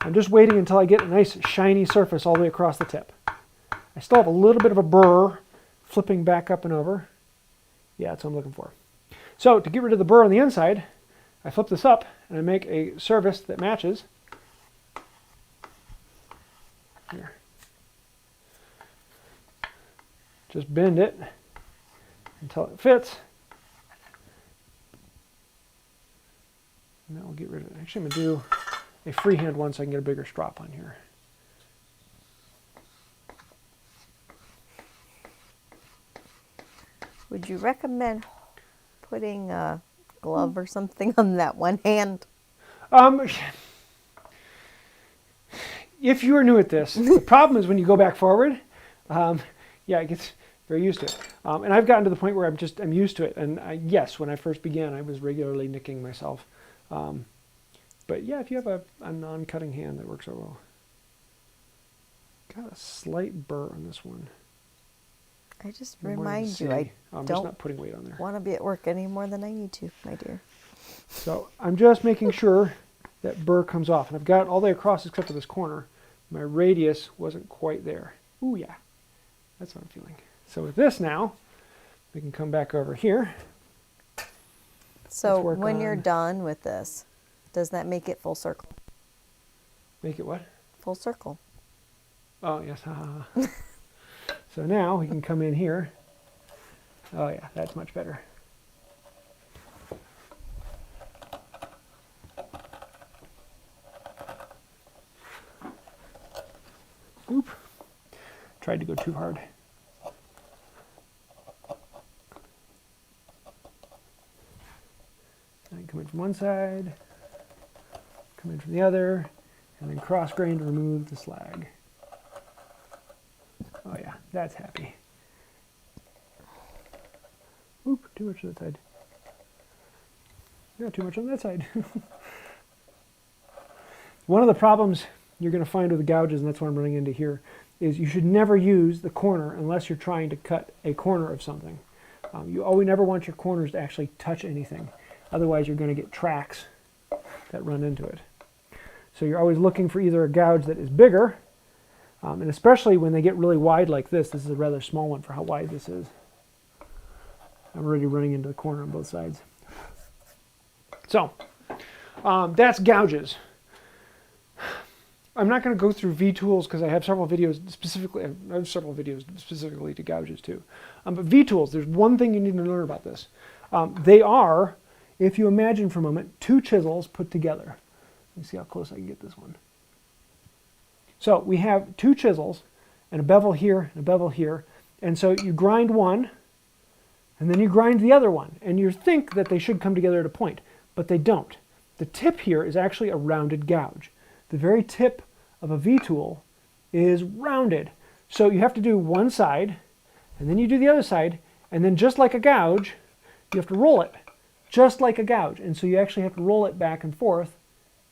I'm just waiting until I get a nice shiny surface all the way across the tip. I still have a little bit of a burr flipping back up and over. Yeah, that's what I'm looking for. So to get rid of the burr on the inside, I flip this up and I make a surface that matches. Here. Just bend it until it fits. And that will get rid of it. Actually, I'm going to do a freehand one so I can get a bigger strop on here. Would you recommend putting a glove or something on that one hand? If you are new at this, the problem is when you go back forward, yeah, it gets very used to it. And I've gotten to the point where I'm used to it. And yes, when I first began, I was regularly nicking myself. But yeah, if you have a non-cutting hand, that works out well. Got a slight burr on this one. I just remind you, I I'm don't just not putting weight on there. want to be at work any more than I need to, my dear. So I'm just making sure that burr comes off. And I've got all the way across except for this corner. My radius wasn't quite there. Ooh, yeah. That's what I'm feeling. So with this now, we can come back over here. So when you're done with this, does that make it full circle? Make it what? Full circle. Oh, yes. So now we can come in here. Oh, yeah, that's much better. Oop. Tried to go too hard. And come in from one side, come in from the other, and then cross grain to remove the slag. Oh yeah, that's happy. Oop, too much on that side. Not too much on that side. One of the problems you're going to find with the gouges, and that's what I'm running into here, is you should never use the corner unless you're trying to cut a corner of something. You always never want your corners to actually touch anything. Otherwise, you're going to get tracks that run into it. So you're always looking for either a gouge that is bigger, and especially when they get really wide like this. This is a rather small one for how wide this is. I'm already running into the corner on both sides. So that's gouges. I'm not going to go through V-tools because I have several videos specifically. I have several videos specifically to gouges too. But V-tools, there's one thing you need to learn about this. They are, if you imagine for a moment, two chisels put together. Let me see how close I can get this one. So we have two chisels and a bevel here and a bevel here. And so you grind one and then you grind the other one. And you think that they should come together at a point, but they don't. The tip here is actually a rounded gouge. The very tip of a V-tool is rounded. So you have to do one side, and then you do the other side, and then just like a gouge, you have to roll it, just like a gouge. And so you actually have to roll it back and forth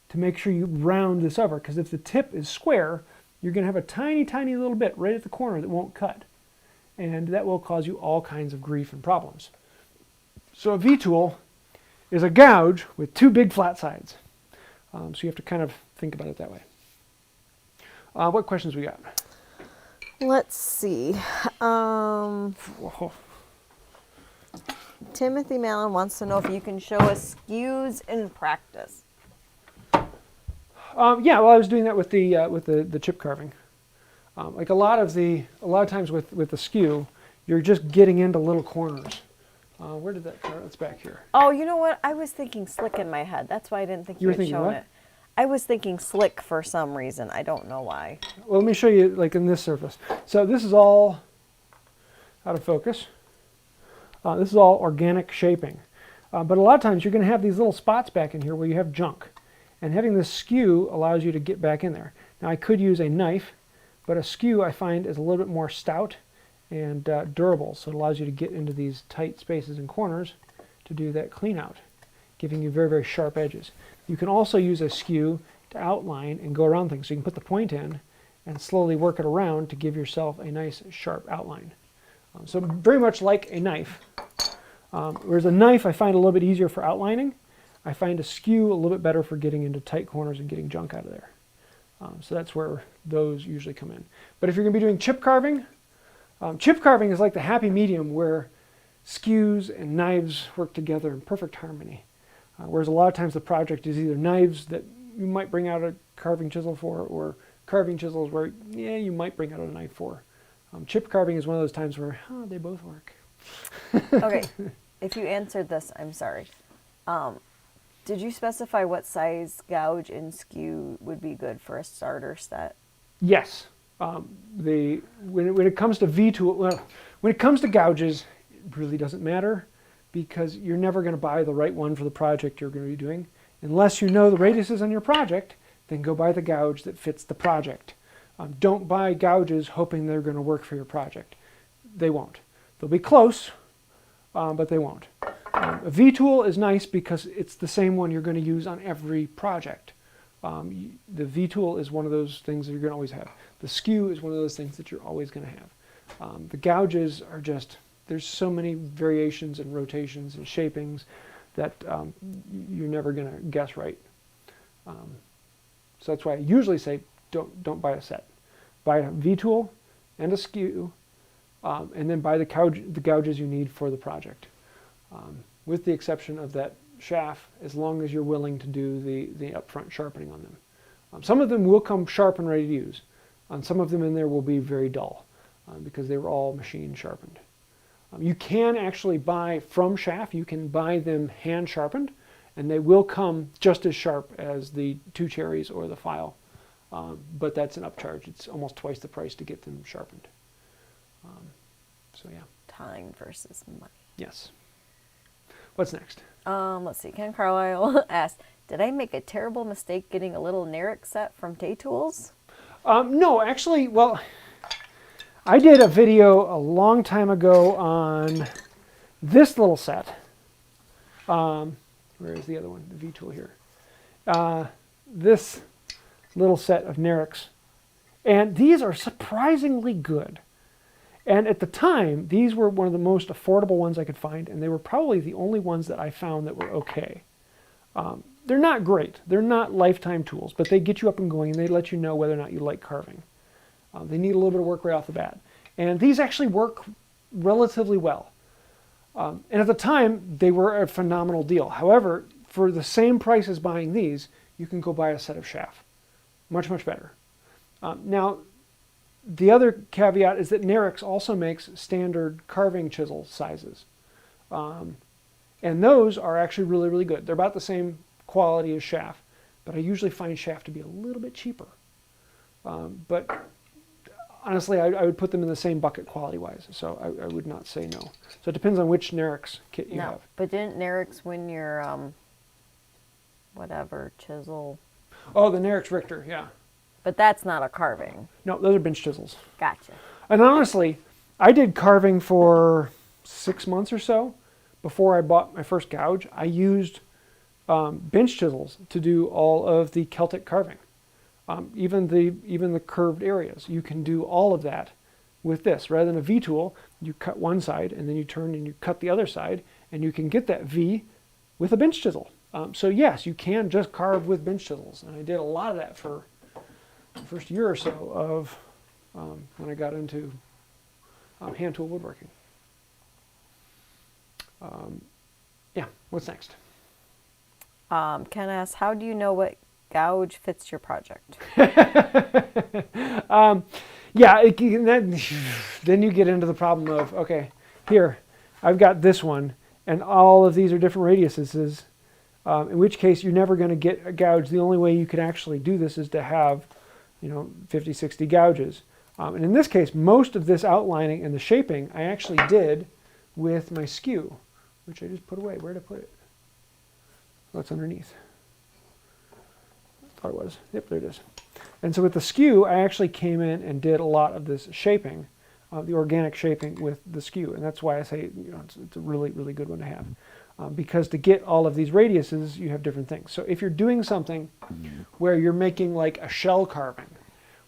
to make sure you round this over, because if the tip is square, you're going to have a tiny, tiny little bit right at the corner that won't cut. And that will cause you all kinds of grief and problems. So a V-tool is a gouge with two big flat sides. So you have to kind of think about it that way. What questions we got? Let's see. Timothy Mallon wants to know if you can show us skews in practice. Yeah, well, I was doing that with the chip carving. Like a lot of times with the SKew, you're just getting into little corners. Where did that go? It's back here. Oh, you know what? I was thinking slick in my head. That's why I didn't think you had shown it. I was thinking slick for some reason. I don't know why. Well, let me show you like in this surface. So this is all out of focus. This is all organic shaping. But a lot of times you're going to have these little spots back in here where you have junk. And having this SKew allows you to get back in there. Now I could use a knife, but a SKew I find is a little bit more stout and durable. So it allows you to get into these tight spaces and corners to do that clean out, giving you very, very sharp edges. You can also use a SKew to outline and go around things. So you can put the point in and slowly work it around to give yourself a nice sharp outline. So very much like a knife. Whereas a knife I find a little bit easier for outlining, I find a SKew a little bit better for getting into tight corners and getting junk out of there. So that's where those usually come in. But if you're going to be doing chip carving is like the happy medium where skews and knives work together in perfect harmony. Whereas a lot of times the project is either knives that you might bring out a carving chisel for, or carving chisels where, yeah, you might bring out a knife for. Chip carving is one of those times where they both work. Okay, if you answered this, I'm sorry. Did you specify what size gouge and skew would be good for a starter set? Yes. When it comes to V-tool, well, when it comes to gouges, it really doesn't matter, because you're never going to buy the right one for the project you're going to be doing. Unless you know the radiuses on your project, then go buy the gouge that fits the project. Don't buy gouges hoping they're going to work for your project. They won't. They'll be close, but they won't. A V-tool is nice because it's the same one you're going to use on every project. The V-tool is one of those things that you're going to always have. The skew is one of those things that you're always going to have. The gouges are just, there's so many variations and rotations and shapings that you're never going to guess right. So that's why I usually say don't buy a set. Buy a V-tool and a skew, and then buy the gouges you need for the project. With the exception of that shaft, as long as you're willing to do the upfront sharpening on them. Some of them will come sharp and ready to use. Some of them in there will be very dull because they were all machine sharpened. You can actually buy from shaft, you can buy them hand sharpened, and they will come just as sharp as the 2 cherries or the file. But that's an upcharge. It's almost twice the price to get them sharpened. So yeah. Time versus money. Yes. What's next? Let's see. Ken Carlile asked, did I make a terrible mistake getting a little Narex set from Taytools? No, actually, well, I did a video a long time ago on this little set. Where is the other one? The V-tool here. This little set of Narex. And these are surprisingly good. And at the time, these were one of the most affordable ones I could find, and they were probably the only ones that I found that were okay. They're not great. They're not lifetime tools, but they get you up and going, and they let you know whether or not you like carving. They need a little bit of work right off the bat. And these actually work relatively well. And at the time, they were a phenomenal deal. However, for the same price as buying these, you can go buy a set of shaft. Much, much better. Now, the other caveat is that Narex also makes standard carving chisel sizes. And those are actually really, really good. They're about the same quality as shaft, but I usually find shaft to be a little bit cheaper. But honestly, I would put them in the same bucket quality-wise, so I would not say no. So it depends on which Narex kit you have. But didn't Narex win your, whatever, chisel? Oh, the Narex Richter, yeah. But that's not a carving. No, those are bench chisels. Gotcha. And honestly, I did carving for 6 months or so before I bought my first gouge. I used bench chisels to do all of the Celtic carving, even the curved areas. You can do all of that with this. Rather than a V-tool, you cut one side and then you turn and you cut the other side, and you can get that V with a bench chisel. So yes, you can just carve with bench chisels, and I did a lot of that for the first year or so of when I got into hand tool woodworking. Yeah, what's next? Ken asks, how do you know what gouge fits your project? Yeah, then you get into the problem of, okay, here, I've got this one, and all of these are different radiuses, in which case you're never going to get a gouge. The only way you could actually do this is to have 50, 60 gouges. And in this case, most of this outlining and the shaping I actually did with my skew, which I just put away. Where did I put it? Oh, it's underneath. I thought it was. Yep, there it is. And so with the skew, I actually came in and did a lot of this shaping, the organic shaping with the skew. And that's why I say it's a really, really good one to have. Because to get all of these radiuses, you have different things. So if you're doing something where you're making like a shell carving,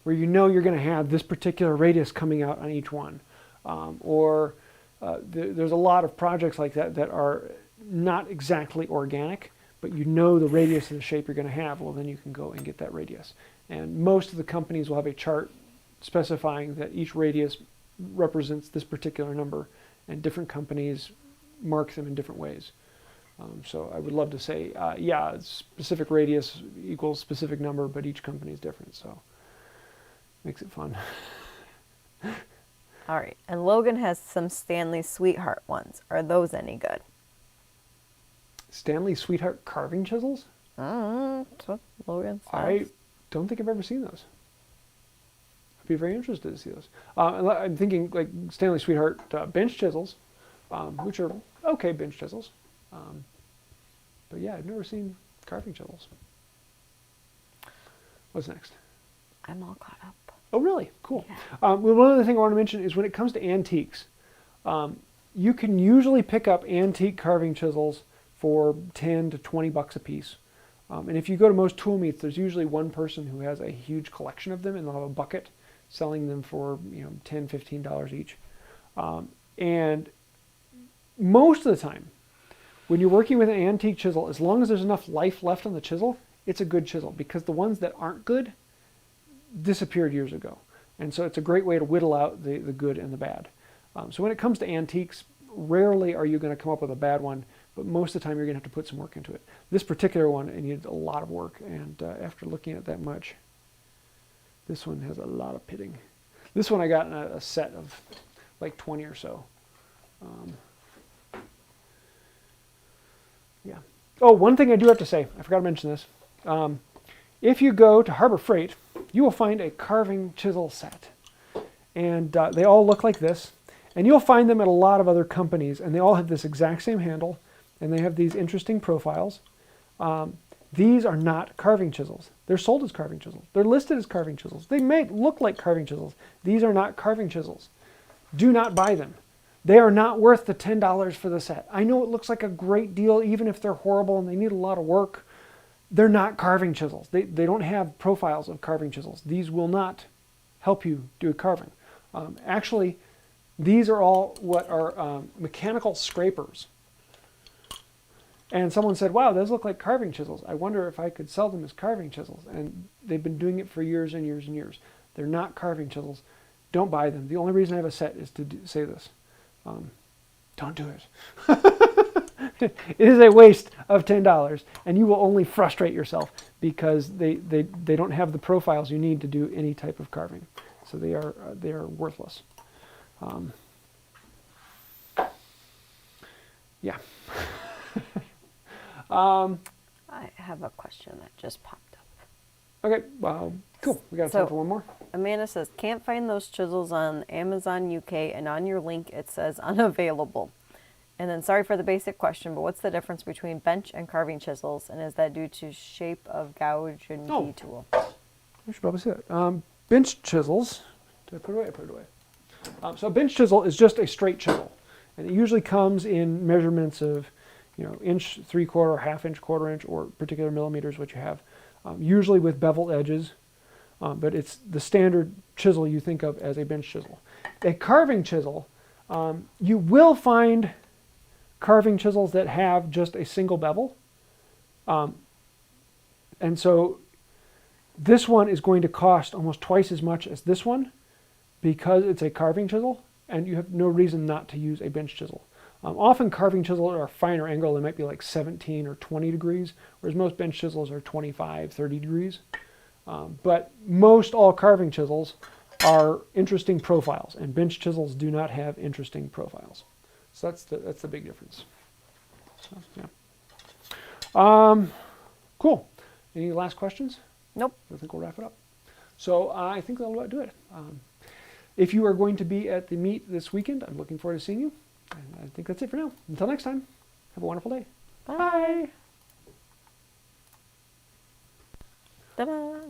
where you're going to have this particular radius coming out on each one, there's a lot of projects like that that are not exactly organic, but the radius of the shape you're going to have, well, then you can go and get that radius. And most of the companies will have a chart specifying that each radius represents this particular number, and different companies mark them in different ways. So I would love to say, yeah, specific radius equals specific number, but each company is different, so makes it fun. All right, and Logan has some Stanley Sweetheart ones. Are those any good? Stanley Sweetheart carving chisels? That's what Logan says. I don't think I've ever seen those. I'd be very interested to see those. I'm thinking like Stanley Sweetheart bench chisels, which are okay bench chisels. But yeah, I've never seen carving chisels. What's next? I'm all caught up. Oh, really? Cool. Yeah. Well, one other thing I want to mention is when it comes to antiques, you can usually pick up antique carving chisels for 10 to 20 bucks a piece. And if you go to most tool meets, there's usually one person who has a huge collection of them, and they'll have a bucket selling them for $10, $15 each. And most of the time, when you're working with an antique chisel, as long as there's enough life left on the chisel, it's a good chisel, because the ones that aren't good disappeared years ago. And so it's a great way to whittle out the good and the bad. So when it comes to antiques, rarely are you going to come up with a bad one, but most of the time you're going to have to put some work into it. This particular one, it needed a lot of work, and after looking at that much, this one has a lot of pitting. This one I got in a set of like 20 or so. Yeah. Oh, one thing I do have to say, I forgot to mention this. If you go to Harbor Freight, you will find a carving chisel set. And they all look like this. And you'll find them at a lot of other companies, and they all have this exact same handle, and they have these interesting profiles. These are not carving chisels. They're sold as carving chisels. They're listed as carving chisels. They may look like carving chisels. These are not carving chisels. Do not buy them. They are not worth the $10 for the set. I know it looks like a great deal, even if they're horrible and they need a lot of work. They're not carving chisels. They don't have profiles of carving chisels. These will not help you do carving. Actually, these are all what are mechanical scrapers. And someone said, wow, those look like carving chisels. I wonder if I could sell them as carving chisels. And they've been doing it for years and years and years. They're not carving chisels. Don't buy them. The only reason I have a set is to say this. Don't do it. It is a waste of $10, and you will only frustrate yourself because they don't have the profiles you need to do any type of carving. So they are worthless. Yeah. I have a question that just popped up. Okay, well, cool. We got time for one more. Amanda says, can't find those chisels on Amazon UK, and on your link it says unavailable. And then, sorry for the basic question, but what's the difference between bench and carving chisels, and is that due to shape of gouge and key tool? I should probably say that. Bench chisels, did I put it away? I put it away. So a bench chisel is just a straight chisel, and it usually comes in measurements of, inch, 3/4, half-inch, quarter-inch, or particular millimeters, what you have. Usually with beveled edges, but it's the standard chisel you think of as a bench chisel. A carving chisel, you will find carving chisels that have just a single bevel. And so this one is going to cost almost twice as much as this one because it's a carving chisel, and you have no reason not to use a bench chisel. Often carving chisels are a finer angle. They might be like 17 or 20 degrees, whereas most bench chisels are 25, 30 degrees. But most all carving chisels are interesting profiles, and bench chisels do not have interesting profiles. So that's the big difference. So, yeah. Cool. Any last questions? Nope. I think we'll wrap it up. So I think that'll about do it. If you are going to be at the meet this weekend, I'm looking forward to seeing you. And I think that's it for now. Until next time, have a wonderful day. Bye. Ta-da.